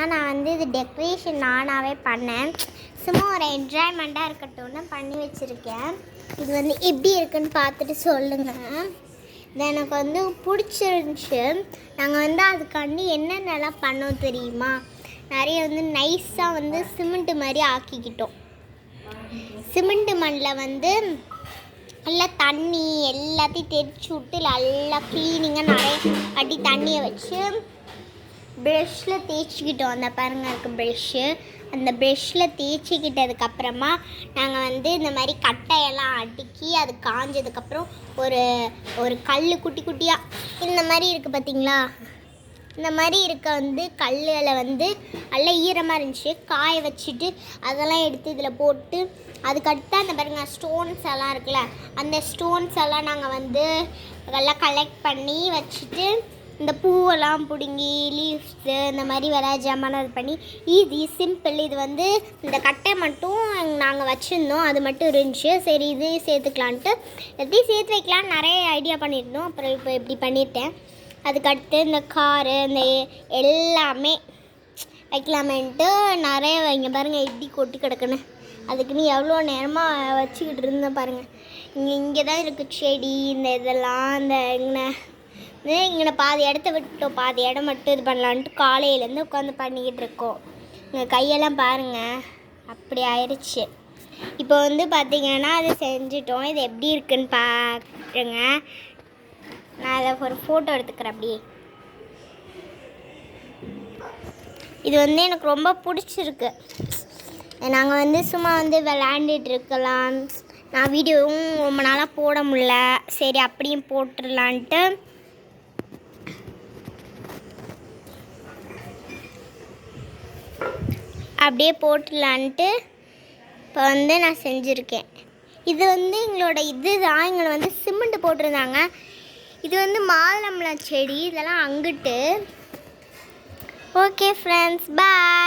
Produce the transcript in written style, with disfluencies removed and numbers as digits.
பார்த்தீங்கன்னா நான் வந்து இது டெக்கரேஷன் நானாகவே பண்ணேன். சும்மா ஒரு என்ஜாய்மெண்ட்டாக இருக்கட்டும்னு பண்ணி வச்சுருக்கேன். இது வந்து எப்படி இருக்குன்னு பார்த்துட்டு சொல்லுங்கள். இது எனக்கு வந்து பிடிச்சிருந்துச்சி. நாங்கள் வந்து அதுக்காண்டி என்னென்னலாம் பண்ணோம் தெரியுமா? நிறைய வந்து நைஸாக வந்து சிமெண்ட்டு மாதிரி ஆக்கிக்கிட்டோம். சிமெண்ட்டு மண்ணில் வந்து நல்லா தண்ணி எல்லாத்தையும் தெரிச்சு விட்டு நல்லா க்ளீனிங்காக நிறைய அடி தண்ணியை வச்சு ப்ரெஷ்ஷில் தேய்ச்சிக்கிட்டோம். அந்த பாருங்கள் இருக்குது ப்ரெஷ்ஷு. அந்த ப்ரெஷ்ஷில் தேய்ச்சிக்கிட்டதுக்கப்புறமா நாங்கள் வந்து இந்த மாதிரி கட்டையெல்லாம் அடுக்கி அது காஞ்சதுக்கப்புறம் ஒரு ஒரு கல் குட்டி குட்டியாக இந்த மாதிரி இருக்குது பார்த்தீங்களா? இந்த மாதிரி இருக்க வந்து கல்லில் வந்து நல்லா ஈரமாக இருந்துச்சு. காய வச்சுட்டு அதெல்லாம் எடுத்து இதில் போட்டு அதுக்கடுத்து அந்த பாருங்க ஸ்டோன்ஸ் எல்லாம் இருக்குல்ல, அந்த ஸ்டோன்ஸ் எல்லாம் நாங்கள் வந்து எல்லாம் கலெக்ட் பண்ணி வச்சுட்டு இந்த பூவெல்லாம் பிடுங்கி லீவ்ஸு இந்த மாதிரி வேறு ஜாமான இது பண்ணி ஈஸி சிம்பிள். இது வந்து இந்த கட்டை மட்டும் நாங்கள் வச்சுருந்தோம், அது மட்டும் இருந்துச்சு. சரி இது சேர்த்துக்கலான்ட்டு எதையும் சேர்த்து வைக்கலான்னு நிறைய ஐடியா பண்ணியிருந்தோம். அப்புறம் இப்போ இப்படி பண்ணிட்டேன். அதுக்கடுத்து இந்த காரு இந்த எல்லாமே வைக்கலாமேன்ட்டு நிறைய இங்கே பாருங்கள் எப்படி கொட்டி கிடக்குன்னு. அதுக்குன்னு எவ்வளோ நேரமாக வச்சுக்கிட்டு இருந்தேன் பாருங்கள். இங்கே தான் இருக்குது செடி இந்த இதெல்லாம். இந்த இங்கே பாதி இடத்த விட்டுட்டோம், பாதி இடம் மட்டும் இது பண்ணலான்ட்டு காலையிலேருந்து உட்காந்து பண்ணிக்கிட்டு இருக்கோம். இங்கே கையெல்லாம் பாருங்கள் அப்படி ஆயிடுச்சு. இப்போ வந்து பார்த்திங்கன்னா அதை செஞ்சிட்டோம். இது எப்படி இருக்குன்னு பாருங்க. நான் அதை ஒரு ஃபோட்டோ எடுத்துக்கிறேன். அப்படியே இது வந்து எனக்கு ரொம்ப பிடிச்சிருக்கு. நாங்கள் வந்து சும்மா வந்து விளையாண்டுட்டு இருக்கலாம். நான் வீடியோவும் ரொம்ப நாளாக போட முடியல, சரி அப்படியும் போட்டுடலான்ட்டு அப்படியே போட்டுடலான்ட்டு இப்போ வந்து நான் செஞ்சுருக்கேன். இது வந்து எங்களோட இது தான். எங்களை வந்து சிமெண்ட் போட்டிருந்தாங்க. இது வந்து மாதுளம்பழம் செடி. இதெல்லாம் அங்கிட்டு. ஓகே ஃப்ரெண்ட்ஸ், பாய்.